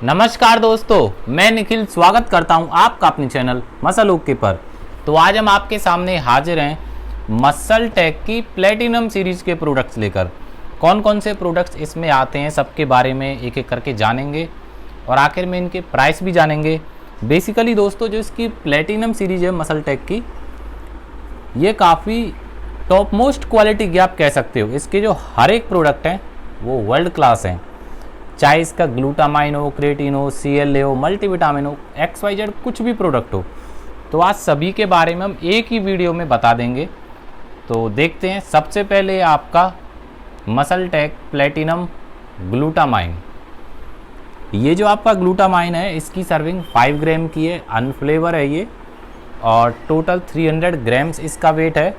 नमस्कार दोस्तों, मैं निखिल स्वागत करता हूं आपका अपने चैनल मसल ओके पर। तो आज हम आपके सामने हाजिर हैं मसल टेक की प्लेटिनम सीरीज़ के प्रोडक्ट्स लेकर। कौन कौन से प्रोडक्ट्स इसमें आते हैं सबके बारे में एक एक करके जानेंगे और आखिर में इनके प्राइस भी जानेंगे। बेसिकली दोस्तों, जो इसकी प्लेटिनम सीरीज़ है मसल टेक की, ये काफ़ी टॉप मोस्ट क्वालिटी की आप कह सकते हो। इसके जो हर एक प्रोडक्ट हैं वो वर्ल्ड क्लास हैं, चाहे इसका ग्लूटामाइन हो, क्रेटिन हो, CLA हो, मल्टीविटामिन हो, XYZ कुछ भी प्रोडक्ट हो। तो आज सभी के बारे में हम एक ही वीडियो में बता देंगे। तो देखते हैं, सबसे पहले आपका मसल टेक प्लेटिनम ग्लूटामाइन। ये जो आपका ग्लूटामाइन है, इसकी सर्विंग 5 ग्राम की है, अनफ्लेवर है ये, और टोटल 300 ग्राम्स इसका वेट है।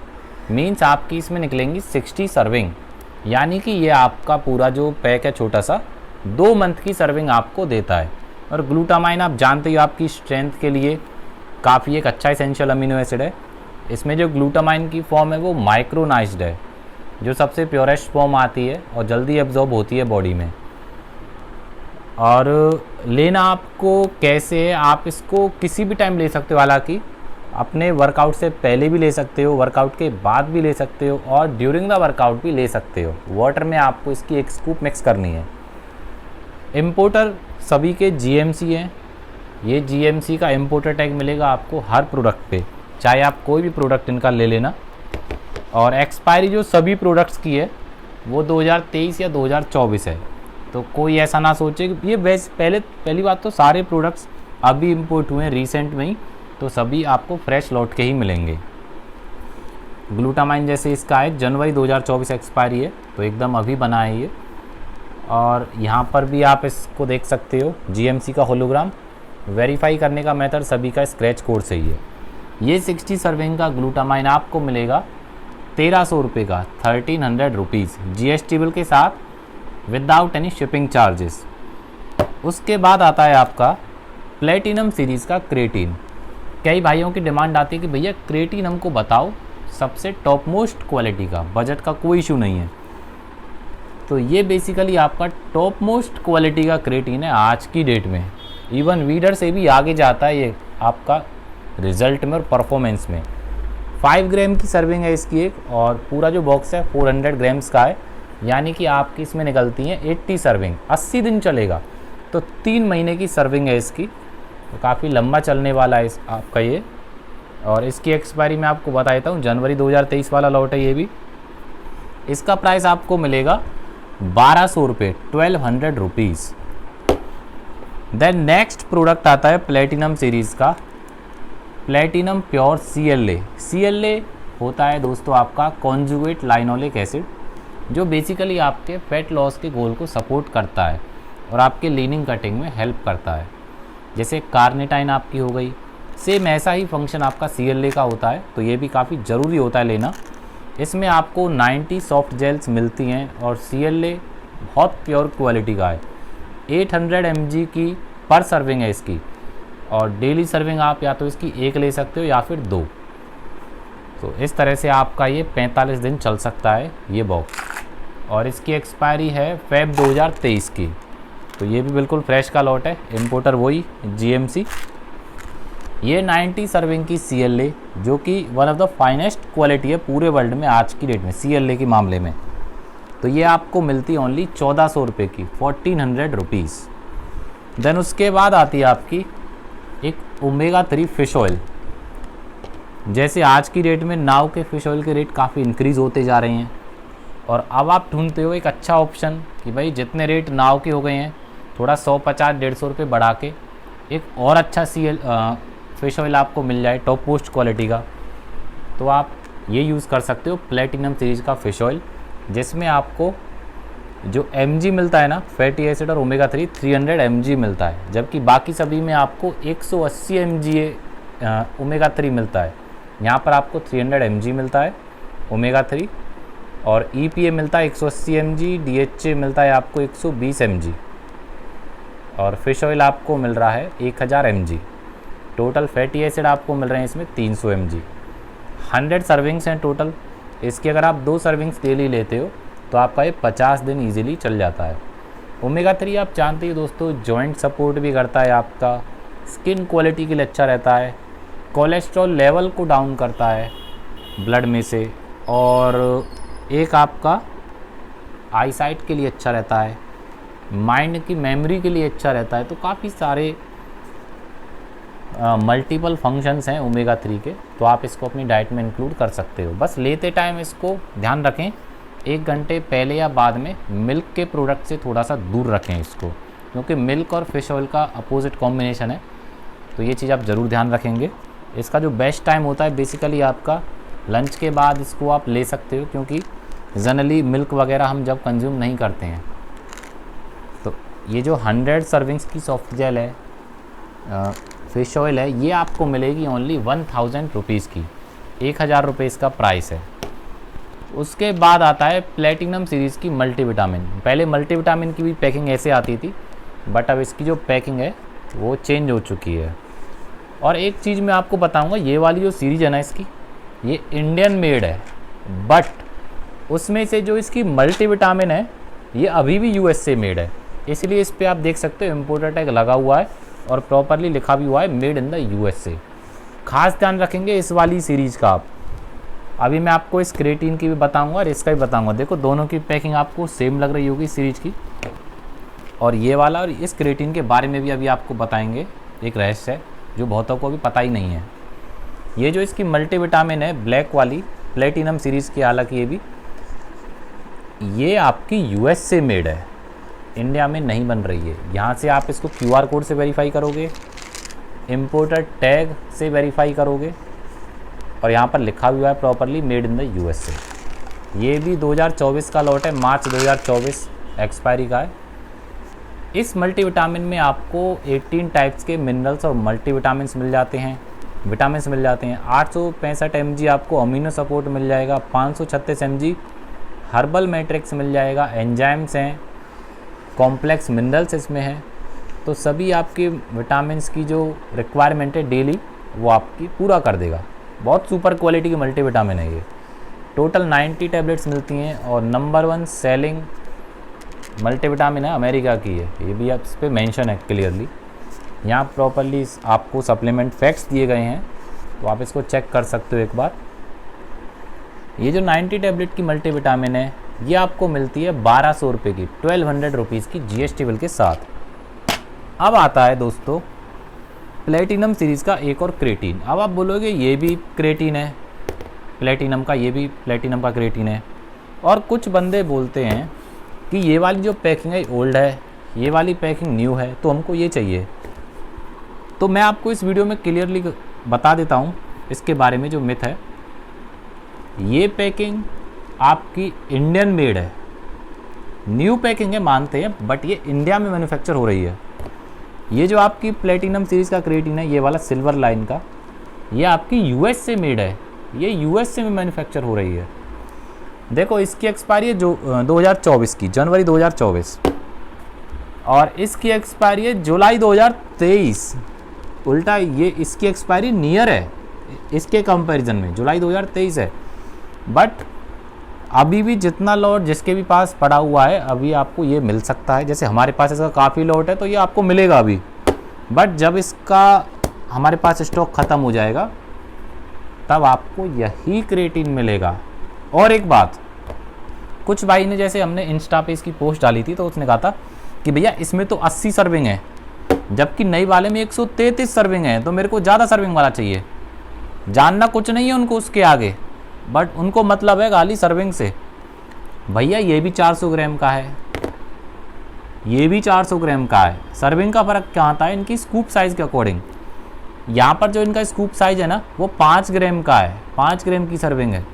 मीन्स आपकी इसमें निकलेंगी 60 सर्विंग, यानी कि ये आपका पूरा जो पैक है छोटा सा 2 मंथ की सर्विंग आपको देता है। और ग्लूटामाइन आप जानते हो आपकी स्ट्रेंथ के लिए काफ़ी एक अच्छा एसेंशियल अमीनो एसिड है। इसमें जो ग्लूटामाइन की फॉर्म है वो माइक्रोनाइज्ड है, जो सबसे प्योरेस्ट फॉर्म आती है और जल्दी एब्जॉर्ब होती है बॉडी में। और लेना आपको कैसे है, आप इसको किसी भी टाइम ले सकते हो। हालांकि अपने वर्कआउट से पहले भी ले सकते हो, वर्कआउट के बाद भी ले सकते हो, और ड्यूरिंग द वर्कआउट भी ले सकते हो। वाटर में आपको इसकी एक स्कूप मिक्स करनी है। इम्पोर्टर सभी के GMC हैं। ये GMC का इम्पोर्टर टैग मिलेगा आपको हर प्रोडक्ट पे, चाहे आप कोई भी प्रोडक्ट इनका ले लेना। और एक्सपायरी जो सभी प्रोडक्ट्स की है वो 2023 या 2024 है। तो कोई ऐसा ना सोचे कि ये पहली बात तो सारे प्रोडक्ट्स अभी इम्पोर्ट हुए हैं रिसेंट में ही, तो सभी आपको फ्रेश लौट के ही मिलेंगे। ग्लूटामाइन जैसे इसका है जनवरी 2024 एक्सपायरी है, तो एकदम अभी बना है ये। और यहाँ पर भी आप इसको देख सकते हो, GMC का होलोग्राम। वेरीफाई करने का मेथड सभी का स्क्रैच कोड से ही है। ये 60 सर्विंग का ग्लूटामाइन आपको मिलेगा 1300 रुपये का, 1300 रुपीज़ GST बिल के साथ, विदाउट एनी शिपिंग चार्जेस। उसके बाद आता है आपका प्लेटिनम सीरीज़ का क्रेटिन। कई भाइयों की डिमांड आती है कि भैया क्रेटिन हमको बताओ सबसे टॉप मोस्ट क्वालिटी का, बजट का कोई इशू नहीं है। तो ये बेसिकली आपका टॉप मोस्ट क्वालिटी का क्रेटिन है आज की डेट में। इवन वीडर से भी आगे जाता है ये आपका रिजल्ट में और परफॉर्मेंस में। 5 ग्राम की सर्विंग है इसकी एक, और पूरा जो बॉक्स है 400 ग्राम्स का है, यानी कि आपकी इसमें निकलती हैं 80 सर्विंग। 80 दिन चलेगा, तो 3 महीने की सर्विंग है इसकी। तो काफ़ी लंबा चलने वाला है आपका ये। और इसकी एक्सपायरी मैं आपको बता देता हूँ, जनवरी 2023 वाला लॉट है ये भी। इसका प्राइस आपको मिलेगा 1200 रुपये, 1200 रुपीज़। देन नेक्स्ट प्रोडक्ट आता है प्लेटिनम सीरीज़ का प्लेटिनम प्योर CLA। CLA होता है दोस्तों आपका कॉन्जुगेट लाइनोलिक एसिड, जो बेसिकली आपके फैट लॉस के गोल को सपोर्ट करता है और आपके लीनिंग कटिंग में हेल्प करता है। जैसे कार्निटाइन आपकी हो गई, सेम ऐसा ही फंक्शन आपका CLA का होता है। तो ये भी काफ़ी ज़रूरी होता है लेना। इसमें आपको 90 सॉफ्ट जेल्स मिलती हैं, और CLA बहुत प्योर क्वालिटी का है। 800 mg की पर सर्विंग है इसकी, और डेली सर्विंग आप या तो इसकी एक ले सकते हो या फिर 2। तो इस तरह से आपका ये 45 दिन चल सकता है ये बॉक्स। और इसकी एक्सपायरी है Feb 2023 की। तो ये भी बिल्कुल फ्रेश का लॉट है, इम्पोर्टर वही GMC। ये 90 सर्विंग की CLA, जो कि one of the finest quality है पूरे वर्ल्ड में आज की डेट में CLA के मामले में। तो ये आपको मिलती ओनली 1400 रुपये की, 1400 रुपीज़। देन उसके बाद आती है आपकी एक ओमेगा 3 फिश ऑयल। जैसे आज की डेट में नाव के फिश ऑयल के रेट काफ़ी इंक्रीज़ होते जा रहे हैं, और अब आप ढूंढते हो एक अच्छा ऑप्शन कि भाई जितने रेट नाव के हो गए हैं, थोड़ा 150-150 रुपये बढ़ा के एक और अच्छा फिश ऑयल आपको मिल जाए टॉप मोस्ट क्वालिटी का। तो आप ये यूज़ कर सकते हो प्लेटिनम सीरीज़ का फिश ऑयल, जिसमें आपको जो mg मिलता है ना, फैटी एसिड और ओमेगा 3 300 mg मिलता है, जबकि बाकी सभी में आपको 180 mg ओमेगा 3 मिलता है। यहाँ पर आपको 300 mg मिलता है ओमेगा 3, और EPA मिलता है 180 mg, DHA मिलता है आपको 120 mg, और फिश ऑयल आपको मिल रहा है 1000 mg। टोटल फैटी एसिड आपको मिल रहे हैं इसमें 300 mg। 100 सर्विंग्स हैं टोटल। इसकी अगर आप 2 सर्विंग्स डेली लेते हो तो आपका ये 50 दिन ईजिली चल जाता है। ओमेगा 3 आप जानते ही दोस्तों जॉइंट सपोर्ट भी करता है, आपका स्किन क्वालिटी के लिए अच्छा रहता है, कोलेस्ट्रॉल लेवल को डाउन करता है ब्लड में से, और एक आपका आईसाइट के लिए अच्छा रहता है, माइंड की मेमोरी के लिए अच्छा रहता है। तो काफ़ी सारे मल्टीपल फंक्शंस हैं ओमेगा 3 के, तो आप इसको अपनी डाइट में इंक्लूड कर सकते हो। बस लेते टाइम इसको ध्यान रखें 1 घंटे पहले या बाद में मिल्क के प्रोडक्ट से थोड़ा सा दूर रखें इसको, क्योंकि मिल्क और फिश ऑयल का अपोजिट कॉम्बिनेशन है, तो ये चीज़ आप ज़रूर ध्यान रखेंगे। इसका जो बेस्ट टाइम होता है बेसिकली आपका लंच के बाद इसको आप ले सकते हो, क्योंकि जनरली मिल्क वगैरह हम जब कंज्यूम नहीं करते हैं। तो ये जो 100 सर्विंग्स की सॉफ्ट जेल है फिश ऑयल है, ये आपको मिलेगी ओनली 1000 रुपीज़ की, 1000 रुपये इसका प्राइस है। उसके बाद आता है प्लेटिनम सीरीज़ की मल्टीविटामिन। पहले मल्टीविटामिन की भी पैकिंग ऐसे आती थी, बट अब इसकी जो पैकिंग है वो चेंज हो चुकी है। और एक चीज़ मैं आपको बताऊंगा, ये वाली जो सीरीज़ है ना इसकी, ये इंडियन मेड है, बट उसमें से जो इसकी मल्टीविटामिन है ये अभी भी यूएसए मेड है, इसलिए इस पर आप देख सकते हो इम्पोर्टर टैग लगा हुआ है और प्रॉपरली लिखा भी हुआ है मेड इन द यूएसए। खास ध्यान रखेंगे इस वाली सीरीज़ का आप। अभी मैं आपको इस क्रेटीन की भी बताऊंगा और इसका भी बताऊंगा। देखो दोनों की पैकिंग आपको सेम लग रही होगी सीरीज की, और ये वाला और इस क्रेटीन के बारे में भी अभी आपको बताएंगे, एक रहस्य है जो बहुतों को अभी पता ही नहीं है। ये जो इसकी मल्टीविटामिन है ब्लैक वाली प्लेटिनम सीरीज़ की, हालांकि ये आपकी यूएसए मेड है, इंडिया में नहीं बन रही है। यहाँ से आप इसको QR कोड से वेरीफाई करोगे, इम्पोर्टर टैग से वेरीफाई करोगे, और यहाँ पर लिखा हुआ है properly made in the USA. ये भी 2024 का लॉट है, मार्च 2024 एक्सपायरी का है। इस मल्टीविटामिन में आपको 18 टाइप्स के मिनरल्स और मल्टीविटामिन्स मिल जाते हैं, विटामिन्स मिल जाते हैं। 865 mg आपको अमीनो सपोर्ट मिल जाएगा, 536 mg हर्बल मैट्रिक्स मिल जाएगा, एंजाइम्स हैं, कॉम्प्लेक्स मिनरल्स इसमें हैं। तो सभी आपके विटामिन्स की जो रिक्वायरमेंट है डेली वो आपकी पूरा कर देगा। बहुत सुपर क्वालिटी की मल्टीविटामिन है ये। टोटल 90 टैबलेट्स मिलती हैं और नंबर 1 सेलिंग मल्टीविटामिन है, अमेरिका की है। ये भी आप इस पर मैंशन है क्लियरली, यहाँ प्रॉपरली आपको सप्लीमेंट फैक्ट्स दिए गए हैं, तो आप इसको चेक कर सकते हो एक बार। ये जो 90 टैबलेट की मल्टीविटामिन है ये आपको मिलती है 1200 रुपये की, 1200 रुपीज़ की GST बिल के साथ। अब आता है दोस्तों प्लेटिनम सीरीज़ का एक और क्रेटीन। अब आप बोलोगे ये भी क्रेटीन है प्लेटिनम का, ये भी प्लेटिनम का क्रेटीन है, और कुछ बंदे बोलते हैं कि ये वाली जो पैकिंग है ओल्ड है, ये वाली पैकिंग न्यू है, तो हमको ये चाहिए। तो मैं आपको इस वीडियो में क्लियरली बता देता हूँ इसके बारे में जो मिथ है। ये पैकिंग आपकी इंडियन मेड है, न्यू पैकिंग है मानते हैं, बट ये इंडिया में मैन्युफैक्चर हो रही है। ये जो आपकी प्लेटिनम सीरीज़ का क्रेटीन है, ये वाला सिल्वर लाइन का, ये आपकी यूएसए मेड है, ये यूएसए में मैन्युफैक्चर हो रही है। देखो इसकी एक्सपायरी है जो 2024 की, जनवरी 2024, और इसकी एक्सपायरी है जुलाई 2023। उल्टा ये इसकी एक्सपायरी नियर है इसके कंपैरिजन में, जुलाई 2023 है। बट अभी भी जितना लॉट जिसके भी पास पड़ा हुआ है अभी आपको ये मिल सकता है। जैसे हमारे पास इसका काफ़ी लॉट है तो ये आपको मिलेगा अभी, बट जब इसका हमारे पास स्टॉक ख़त्म हो जाएगा तब आपको यही क्रेटीन मिलेगा। और एक बात, कुछ भाई ने, जैसे हमने इंस्टा पे इसकी पोस्ट डाली थी तो उसने कहा था कि भैया इसमें तो 80 सर्विंग है, जबकि नई वाले में 133 सर्विंग है, तो मेरे को ज़्यादा सर्विंग वाला चाहिए। जानना कुछ नहीं है उनको उसके आगे, बट उनको मतलब है खाली सर्विंग से। भैया ये भी 400 ग्राम का है, ये भी 400 ग्राम का है। सर्विंग का फ़र्क क्या आता है इनकी स्कूप साइज़ के अकॉर्डिंग। यहाँ पर जो इनका स्कूप साइज़ है ना वो 5 ग्राम का है, 5 ग्राम की सर्विंग है।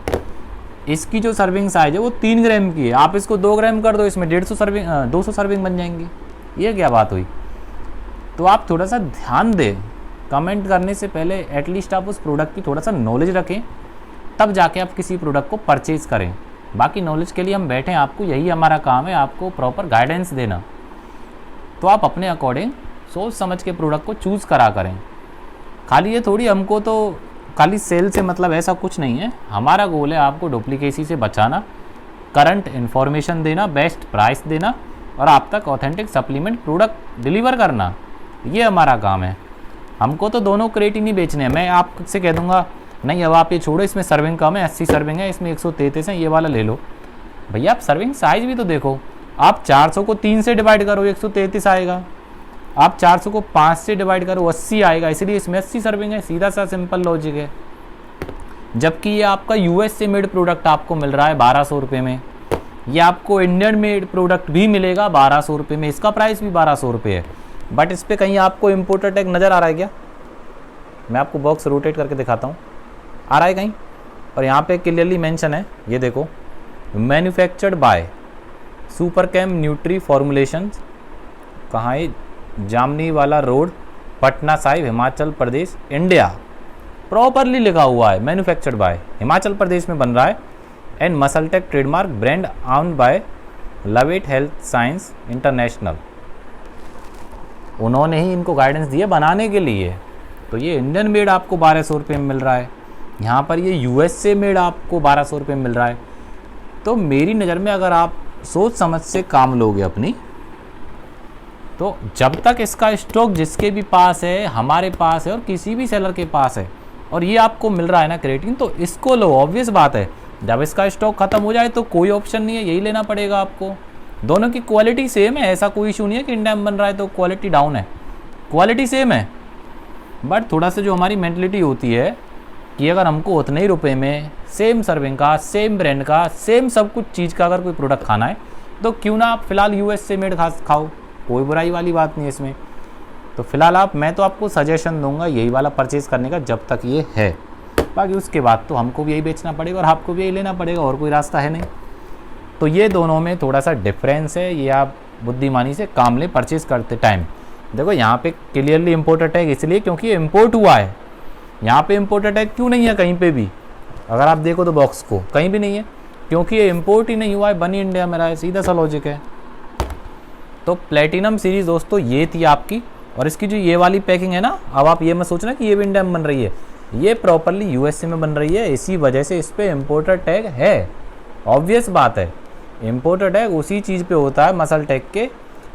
इसकी जो सर्विंग साइज़ है वो 3 ग्राम की है। आप इसको 2 ग्राम कर दो, इसमें 200 सर्विंग बन जाएंगी। ये क्या बात हुई? तो आप थोड़ा सा ध्यान दें, कमेंट करने से पहले एटलीस्ट आप उस प्रोडक्ट की थोड़ा सा नॉलेज रखें, तब जाके आप किसी प्रोडक्ट को परचेज़ करें। बाकी नॉलेज के लिए हम बैठे हैं, आपको यही हमारा काम है, आपको प्रॉपर गाइडेंस देना। तो आप अपने अकॉर्डिंग सोच समझ के प्रोडक्ट को चूज़ करा करें। खाली ये थोड़ी हमको तो खाली सेल से मतलब ऐसा कुछ नहीं है। हमारा गोल है आपको डुप्लीकेसी से बचाना, करंट इन्फॉर्मेशन देना, बेस्ट प्राइस देना और आप तक ऑथेंटिक सप्लीमेंट प्रोडक्ट डिलीवर करना, ये हमारा काम है। हमको तो दोनों क्रेटिन ही बेचने हैं। मैं आपसे कह दूंगा नहीं अब आप ये छोड़ो, इसमें सर्विंग कम है, 80 सर्विंग है, इसमें 133 है, ये वाला ले लो। भैया आप सर्विंग साइज भी तो देखो, आप 400 को 3 से डिवाइड करो 133 आएगा, आप 400 को 5 से डिवाइड करो 80 आएगा, इसलिए इसमें 80 सर्विंग है। सीधा सा सिंपल लॉजिक है। जबकि ये आपका यूएस से मेड प्रोडक्ट आपको मिल रहा है 1200 रुपये में, ये आपको इंडियन मेड प्रोडक्ट भी मिलेगा 1200 रुपये में, इसका प्राइस भी 1200 रुपये है। बट इस पर कहीं आपको इम्पोर्टेड टैग नज़र आ रहा है क्या? मैं आपको बॉक्स रोटेट करके दिखाता हूँ, आ रहा है कहीं? और यहाँ पे क्लियरली मेंशन है, ये देखो, मैन्युफैक्चर्ड बाय सुपरकेम न्यूट्री फॉर्मुलेशंस। कहाँ है? जामनी वाला road, Patna Sahib, Himachal Pradesh, India. Properly लिखा हुआ है मैन्युफैक्चर्ड बाय, हिमाचल प्रदेश में बन रहा है। And MuscleTech trademark brand owned by Iovate health science international. उन्होंने ही इनको गाइडेंस दी है बनाने के लिए। तो ये इंडियन मेड आपको 1200 रुपये में मिल रहा है, यहाँ पर ये यूएस से मेड आपको 1200 रुपये में मिल रहा है। तो मेरी नज़र में अगर आप सोच समझ से काम लोगे अपनी, तो जब तक इसका स्टॉक जिसके भी पास है, हमारे पास है और किसी भी सेलर के पास है, और ये आपको मिल रहा है ना क्रेटिन, तो इसको लो। ऑब्वियस बात है, जब इसका स्टॉक खत्म हो जाए तो कोई ऑप्शन नहीं है, यही लेना पड़ेगा आपको। दोनों की क्वालिटी सेम है, ऐसा कोई इशू नहीं है कि इंडिया में बन रहा है तो क्वालिटी डाउन है, क्वालिटी सेम है। बट थोड़ा सा जो हमारी मेंटलिटी होती है कि अगर हमको उतने ही रुपए में सेम सर्विंग का, सेम ब्रांड का, सेम सब कुछ चीज़ का अगर कोई प्रोडक्ट खाना है तो क्यों ना आप फिलहाल यूएस से मेड खाओ, कोई बुराई वाली बात नहीं है इसमें। तो फिलहाल मैं तो आपको सजेशन दूंगा यही वाला परचेज़ करने का जब तक ये है। बाकी उसके बाद तो हमको भी यही बेचना पड़ेगा और आपको भी यही लेना पड़ेगा, और कोई रास्ता है नहीं। तो ये दोनों में थोड़ा सा डिफरेंस है, ये आप बुद्धिमानी से काम लें परचेज़ करते टाइम। देखो यहाँ पे क्लियरली इम्पोर्टेड टैग इसलिए क्योंकि ये इम्पोर्ट हुआ है। यहाँ पे इम्पोर्टेड टैग क्यों नहीं है कहीं पे भी? अगर आप देखो तो बॉक्स को कहीं भी नहीं है, क्योंकि ये इम्पोर्ट ही नहीं हुआ है, बनी इंडिया में रहा है, सीधा सा लॉजिक है। तो प्लेटिनम सीरीज़ दोस्तों ये थी आपकी, और इसकी जो ये वाली पैकिंग है ना, अब आप ये मत सोचना कि ये भी इंडिया में बन रही है, ये प्रॉपरली यूएसए में बन रही है, इसी वजह से इस पर इम्पोर्टेड टैग है। ऑब्वियस बात है, इम्पोर्टेड टैग उसी चीज़ पे होता है मसल टैग के,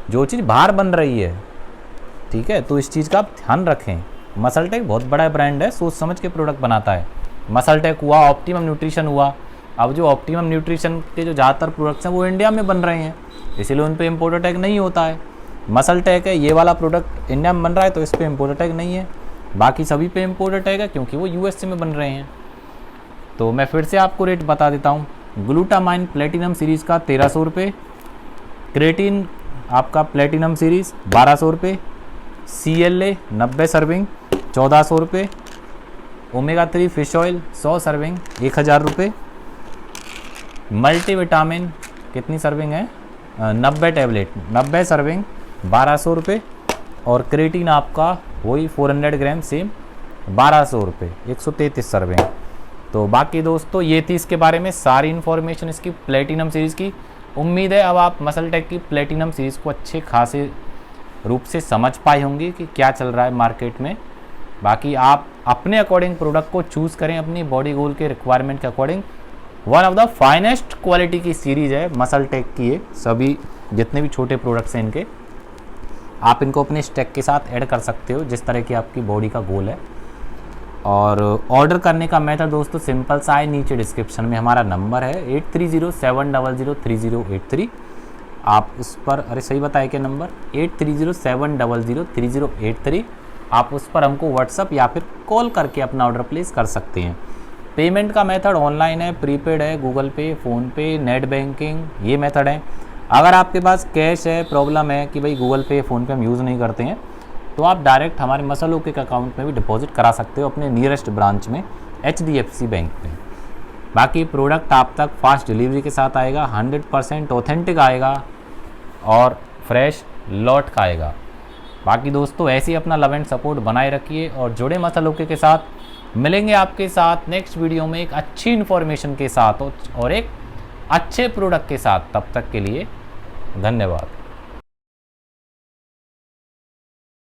जो चीज़ बाहर बन रही है, ठीक है। तो इस चीज़ का आप ध्यान रखें। मसल टेक बहुत बड़ा ब्रांड है, सोच समझ के प्रोडक्ट बनाता है। मसल टेक हुआ, ऑप्टिमम न्यूट्रिशन हुआ। अब जो ऑप्टिमम न्यूट्रिशन के जो ज़्यादातर प्रोडक्ट्स हैं वो इंडिया में बन रहे हैं, इसीलिए उन पे इम्पोर्टेड टैग नहीं होता है। मसल टैग है, ये वाला प्रोडक्ट इंडिया में बन रहा है तो इस पर इम्पोर्टेड टैग नहीं है, बाकी सभी पे इम्पोर्टेड टैग है क्योंकि वो यूएसए में बन रहे हैं। तो मैं फिर से आपको रेट बता देता हूँ। ग्लूटामाइन प्लेटिनम सीरीज़ का 1300 रुपये, क्रेटिन आपका प्लेटिनम सीरीज़ 1200 रुपये, CLA 90 सर्विंग 1400 रुपये, ओमेगा 3 फिश ऑयल 100 सर्विंग 1000 रुपये, मल्टीविटामिन कितनी सर्विंग है 90 टैबलेट 90 सर्विंग 1200 रुपये, और क्रेटिन आपका वही 400 ग्राम सेम 1200 रुपये 133 सर्विंग। तो बाकी दोस्तों ये थी इसके बारे में सारी इन्फॉर्मेशन इसकी प्लेटिनम सीरीज़ की। उम्मीद है अब आप मसल टेक की प्लेटिनम सीरीज़ को अच्छे खासे रूप से समझ पाए होंगे कि क्या चल रहा है मार्केट में। बाकी आप अपने अकॉर्डिंग प्रोडक्ट को चूज़ करें, अपनी बॉडी गोल के रिक्वायरमेंट के according. One of the finest quality की सीरीज़ है मसल टेक की, ये सभी जितने भी छोटे प्रोडक्ट्स हैं इनके, आप इनको अपने स्टैक के साथ ऐड कर सकते हो जिस तरह की आपकी बॉडी का गोल है। और ऑर्डर करने का मेथड दोस्तों सिंपल सा है, नीचे डिस्क्रिप्शन में हमारा नंबर है 8307003083। आप उस पर, अरे सही बताया क्या नंबर, 8307003083। आप उस पर हमको व्हाट्सअप या फिर कॉल करके अपना ऑर्डर प्लेस कर सकते हैं। पेमेंट का मेथड ऑनलाइन है, प्रीपेड है, गूगल पे, फ़ोनपे, नेट बैंकिंग, ये मेथड है। अगर आपके पास कैश है, प्रॉब्लम है कि भाई गूगल पे, फ़ोनपे हम यूज़ नहीं करते हैं, तो आप डायरेक्ट हमारे मसल ओके के अकाउंट में भी डिपॉजिट करा सकते हो अपने नियरेस्ट ब्रांच में HDFC बैंक में। बाकी प्रोडक्ट आप तक फास्ट डिलीवरी के साथ आएगा, 100% ऑथेंटिक आएगा और फ्रेश लौट का आएगा। बाकी दोस्तों ऐसे ही अपना लव एंड सपोर्ट बनाए रखिए और जुड़े मसल ओके के साथ। मिलेंगे आपके साथ नेक्स्ट वीडियो में एक अच्छी इन्फॉर्मेशन के साथ और एक अच्छे प्रोडक्ट के साथ। तब तक के लिए धन्यवाद।